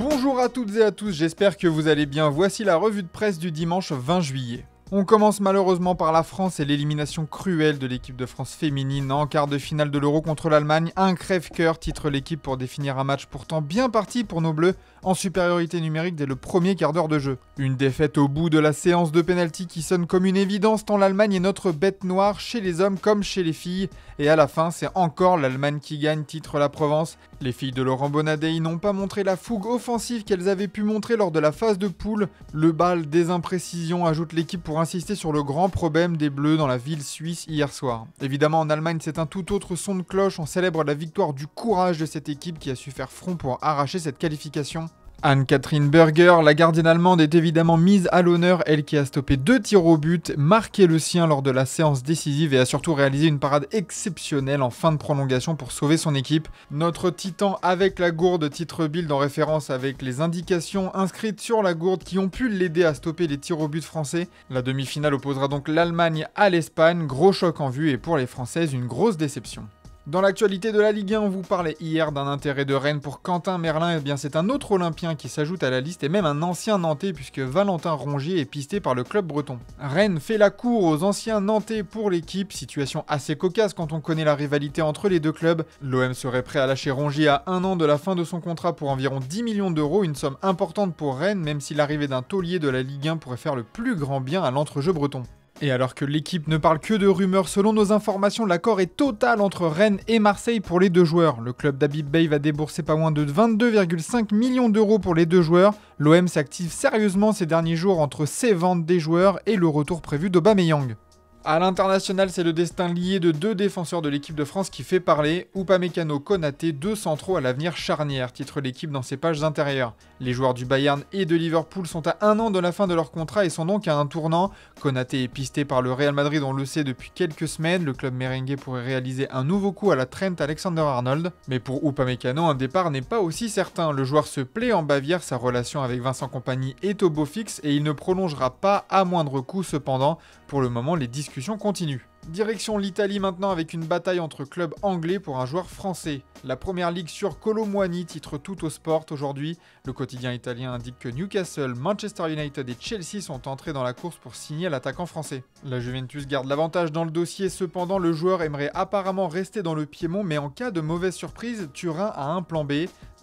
Bonjour à toutes et à tous, j'espère que vous allez bien. Voici la revue de presse du dimanche 20 juillet. On commence malheureusement par la France et l'élimination cruelle de l'équipe de France féminine en quart de finale de l'Euro contre l'Allemagne. Un crève-cœur titre l'équipe pour définir un match pourtant bien parti pour nos Bleus, en supériorité numérique dès le premier quart d'heure de jeu. Une défaite au bout de la séance de pénalty qui sonne comme une évidence tant l'Allemagne est notre bête noire chez les hommes comme chez les filles. Et à la fin, c'est encore l'Allemagne qui gagne, titre la Provence. Les filles de Laurent Bonadei n'ont pas montré la fougue offensive qu'elles avaient pu montrer lors de la phase de poule. Le bal des imprécisions ajoute l'équipe pour insister sur le grand problème des Bleus dans la ville suisse hier soir. Évidemment, en Allemagne, c'est un tout autre son de cloche. On célèbre la victoire du courage de cette équipe qui a su faire front pour arracher cette qualification. Anne-Catherine Berger, la gardienne allemande, est évidemment mise à l'honneur, elle qui a stoppé 2 tirs au but, marqué le sien lors de la séance décisive et a surtout réalisé une parade exceptionnelle en fin de prolongation pour sauver son équipe. Notre titan avec la gourde, titre Bild en référence avec les indications inscrites sur la gourde qui ont pu l'aider à stopper les tirs au but français. La demi-finale opposera donc l'Allemagne à l'Espagne, gros choc en vue et pour les Françaises une grosse déception. Dans l'actualité de la Ligue 1, on vous parlait hier d'un intérêt de Rennes pour Quentin Merlin. Eh bien, c'est un autre Olympien qui s'ajoute à la liste et même un ancien Nantais puisque Valentin Rongier est pisté par le club breton. Rennes fait la cour aux anciens Nantais pour l'équipe, situation assez cocasse quand on connaît la rivalité entre les deux clubs. L'OM serait prêt à lâcher Rongier à 1 an de la fin de son contrat pour environ 10 millions d'euros, une somme importante pour Rennes, même si l'arrivée d'un taulier de la Ligue 1 pourrait faire le plus grand bien à l'entrejeu breton. Et alors que l'équipe ne parle que de rumeurs, selon nos informations, l'accord est total entre Rennes et Marseille pour les deux joueurs. Le club d'Habib Beye va débourser pas moins de 22,5 millions d'euros pour les deux joueurs. L'OM s'active sérieusement ces derniers jours entre ces ventes des joueurs et le retour prévu d'Aubameyang. À l'international, c'est le destin lié de 2 défenseurs de l'équipe de France qui fait parler. Upamecano, Konaté, 2 centraux à l'avenir charnière, titre l'équipe dans ses pages intérieures. Les joueurs du Bayern et de Liverpool sont à 1 an de la fin de leur contrat et sont donc à un tournant. Konaté est pisté par le Real Madrid, on le sait depuis quelques semaines. Le club merengue pourrait réaliser un nouveau coup à la Trent Alexander-Arnold. Mais pour Upamecano, un départ n'est pas aussi certain. Le joueur se plaît en Bavière, sa relation avec Vincent Kompany est au beau fixe et il ne prolongera pas à moindre coût cependant. Pour le moment, les discussions continuent. Direction l'Italie maintenant avec une bataille entre clubs anglais pour un joueur français. La première ligue sur Kolo Muani titre tout au sport aujourd'hui. Le quotidien italien indique que Newcastle, Manchester United et Chelsea sont entrés dans la course pour signer l'attaquant français. La Juventus garde l'avantage dans le dossier, cependant le joueur aimerait apparemment rester dans le Piémont, mais en cas de mauvaise surprise, Turin a un plan B.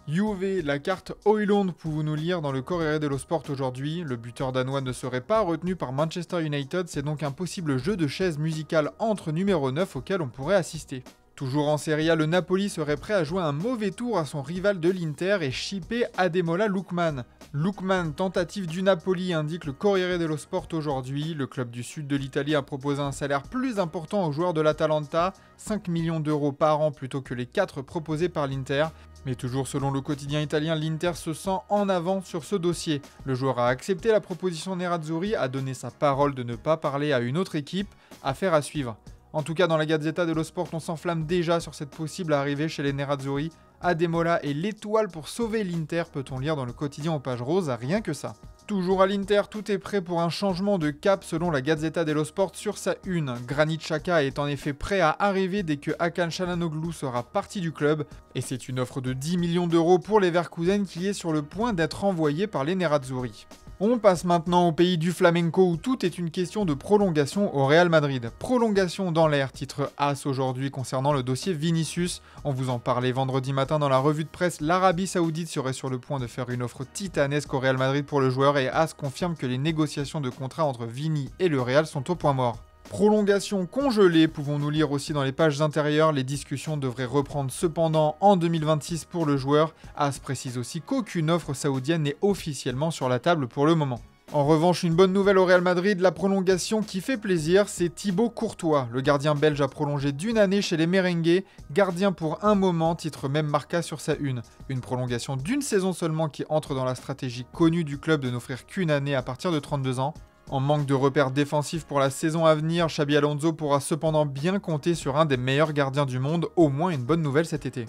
Juve, la carte Højlund, pouvons-nous lire dans le Corriere dello Sport aujourd'hui. Le buteur danois ne serait pas retenu par Manchester United, c'est donc un possible jeu de chaises musicales entre numéro 9 auquel on pourrait assister. Toujours en Serie A, le Napoli serait prêt à jouer un mauvais tour à son rival de l'Inter et shipper Ademola Lookman. Lookman, tentative du Napoli, indique le Corriere dello Sport aujourd'hui. Le club du sud de l'Italie a proposé un salaire plus important aux joueurs de l'Atalanta, 5 millions d'euros par an plutôt que les 4 proposés par l'Inter. Mais toujours selon le quotidien italien, l'Inter se sent en avant sur ce dossier. Le joueur a accepté la proposition Nerazzurri, a donné sa parole de ne pas parler à une autre équipe, affaire à suivre. En tout cas, dans la Gazzetta dello Sport, on s'enflamme déjà sur cette possible arrivée chez les Nerazzurri. Ademola est l'étoile pour sauver l'Inter, peut-on lire dans le quotidien aux pages roses, rien que ça. Toujours à l'Inter, tout est prêt pour un changement de cap selon la Gazzetta dello Sport sur sa une. Granit Xhaka est en effet prêt à arriver dès que Hakan Çalhanoğlu sera parti du club. Et c'est une offre de 10 millions d'euros pour les Leverkusen qui est sur le point d'être envoyée par les Nerazzurri. On passe maintenant au pays du flamenco où tout est une question de prolongation au Real Madrid. Prolongation dans l'air, titre As aujourd'hui concernant le dossier Vinicius. On vous en parlait vendredi matin dans la revue de presse. L'Arabie Saoudite serait sur le point de faire une offre titanesque au Real Madrid pour le joueur et As confirme que les négociations de contrat entre Vini et le Real sont au point mort. Prolongation congelée, pouvons-nous lire aussi dans les pages intérieures, les discussions devraient reprendre cependant en 2026 pour le joueur. As précise aussi qu'aucune offre saoudienne n'est officiellement sur la table pour le moment. En revanche, une bonne nouvelle au Real Madrid, la prolongation qui fait plaisir, c'est Thibaut Courtois. Le gardien belge a prolongé d'1 année chez les merengues, gardien pour un moment, titre même Marca sur sa une. Une prolongation d'1 saison seulement qui entre dans la stratégie connue du club de n'offrir qu'1 année à partir de 32 ans. En manque de repères défensifs pour la saison à venir, Xabi Alonso pourra cependant bien compter sur un des meilleurs gardiens du monde, au moins une bonne nouvelle cet été.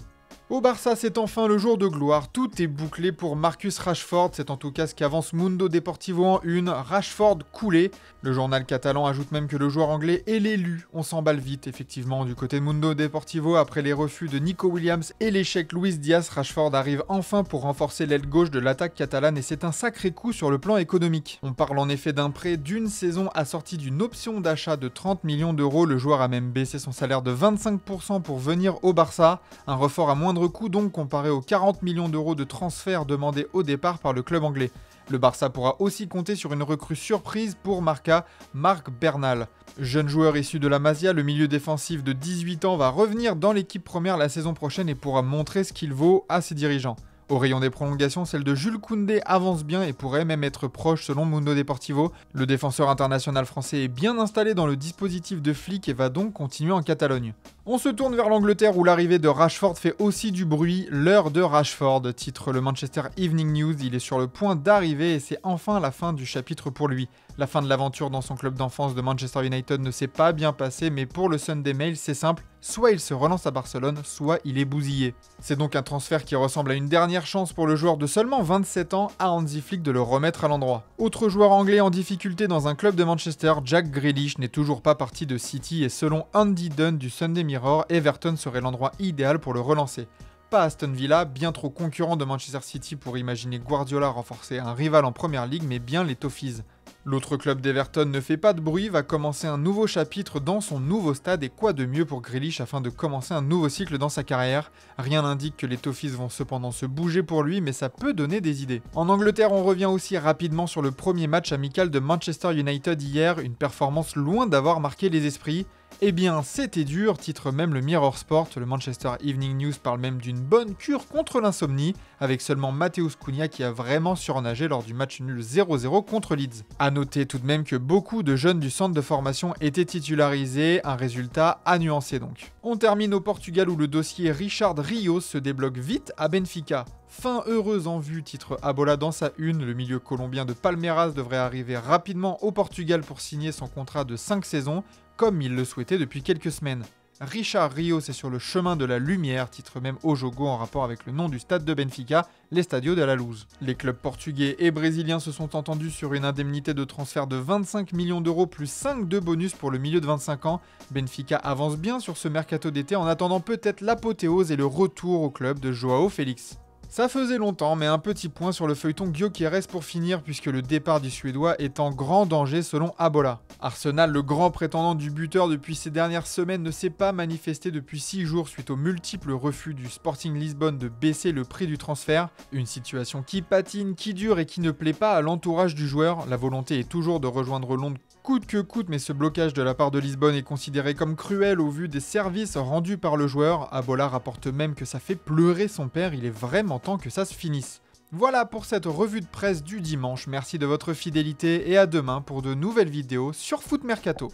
Au Barça, c'est enfin le jour de gloire, tout est bouclé pour Marcus Rashford, c'est en tout cas ce qu'avance Mundo Deportivo en une, Rashford coulé. Le journal catalan ajoute même que le joueur anglais est l'élu, on s'emballe vite effectivement du côté de Mundo Deportivo après les refus de Nico Williams et l'échec Luis Diaz, Rashford arrive enfin pour renforcer l'aile gauche de l'attaque catalane et c'est un sacré coup sur le plan économique. On parle en effet d'un prêt d'une saison assorti d'une option d'achat de 30 millions d'euros, le joueur a même baissé son salaire de 25% pour venir au Barça, un refort à moindre coût donc comparé aux 40 millions d'euros de transfert demandés au départ par le club anglais. Le Barça pourra aussi compter sur une recrue surprise pour Marca, Marc Bernal. Jeune joueur issu de la Masia, le milieu défensif de 18 ans va revenir dans l'équipe première la saison prochaine et pourra montrer ce qu'il vaut à ses dirigeants. Au rayon des prolongations, celle de Jules Koundé avance bien et pourrait même être proche selon Mundo Deportivo. Le défenseur international français est bien installé dans le dispositif de Flick et va donc continuer en Catalogne. On se tourne vers l'Angleterre où l'arrivée de Rashford fait aussi du bruit. L'heure de Rashford, titre le Manchester Evening News, il est sur le point d'arriver et c'est enfin la fin du chapitre pour lui. La fin de l'aventure dans son club d'enfance de Manchester United ne s'est pas bien passée, mais pour le Sunday Mail, c'est simple, soit il se relance à Barcelone, soit il est bousillé. C'est donc un transfert qui ressemble à une dernière chance pour le joueur de seulement 27 ans à Hansi Flick de le remettre à l'endroit. Autre joueur anglais en difficulté dans un club de Manchester, Jack Grealish n'est toujours pas parti de City et selon Andy Dunn du Sunday Mirror, Everton serait l'endroit idéal pour le relancer. Pas Aston Villa, bien trop concurrent de Manchester City pour imaginer Guardiola renforcer un rival en première ligue, mais bien les Toffees. L'autre club d'Everton ne fait pas de bruit, va commencer un nouveau chapitre dans son nouveau stade et quoi de mieux pour Grealish afin de commencer un nouveau cycle dans sa carrière. Rien n'indique que les Toffees vont cependant se bouger pour lui, mais ça peut donner des idées. En Angleterre, on revient aussi rapidement sur le premier match amical de Manchester United hier, une performance loin d'avoir marqué les esprits. Eh bien, c'était dur, titre même le Mirror Sport, le Manchester Evening News parle même d'une bonne cure contre l'insomnie, avec seulement Matheus Cunha qui a vraiment surnagé lors du match nul 0-0 contre Leeds. A noter tout de même que beaucoup de jeunes du centre de formation étaient titularisés, un résultat à nuancer donc. On termine au Portugal où le dossier Richard Rios se débloque vite à Benfica. Fin heureuse en vue, titre Abola dans sa une, le milieu colombien de Palmeiras devrait arriver rapidement au Portugal pour signer son contrat de 5 saisons, comme il le souhaitait depuis quelques semaines. Richard Rios est sur le chemin de la lumière, titre même Ojogo en rapport avec le nom du stade de Benfica, l'Estadio de la Luz. Les clubs portugais et brésiliens se sont entendus sur une indemnité de transfert de 25 millions d'euros plus 5 de bonus pour le milieu de 25 ans. Benfica avance bien sur ce mercato d'été en attendant peut-être l'apothéose et le retour au club de Joao Félix. Ça faisait longtemps, mais un petit point sur le feuilleton Gyökeres pour finir, puisque le départ du Suédois est en grand danger selon Abola. Arsenal, le grand prétendant du buteur depuis ces dernières semaines, ne s'est pas manifesté depuis 6 jours suite aux multiples refus du Sporting Lisbonne de baisser le prix du transfert. Une situation qui patine, qui dure et qui ne plaît pas à l'entourage du joueur. La volonté est toujours de rejoindre Londres coûte que coûte, mais ce blocage de la part de Lisbonne est considéré comme cruel au vu des services rendus par le joueur. Abola rapporte même que ça fait pleurer son père, il est vraiment temps que ça se finisse. Voilà pour cette revue de presse du dimanche, merci de votre fidélité et à demain pour de nouvelles vidéos sur Foot Mercato.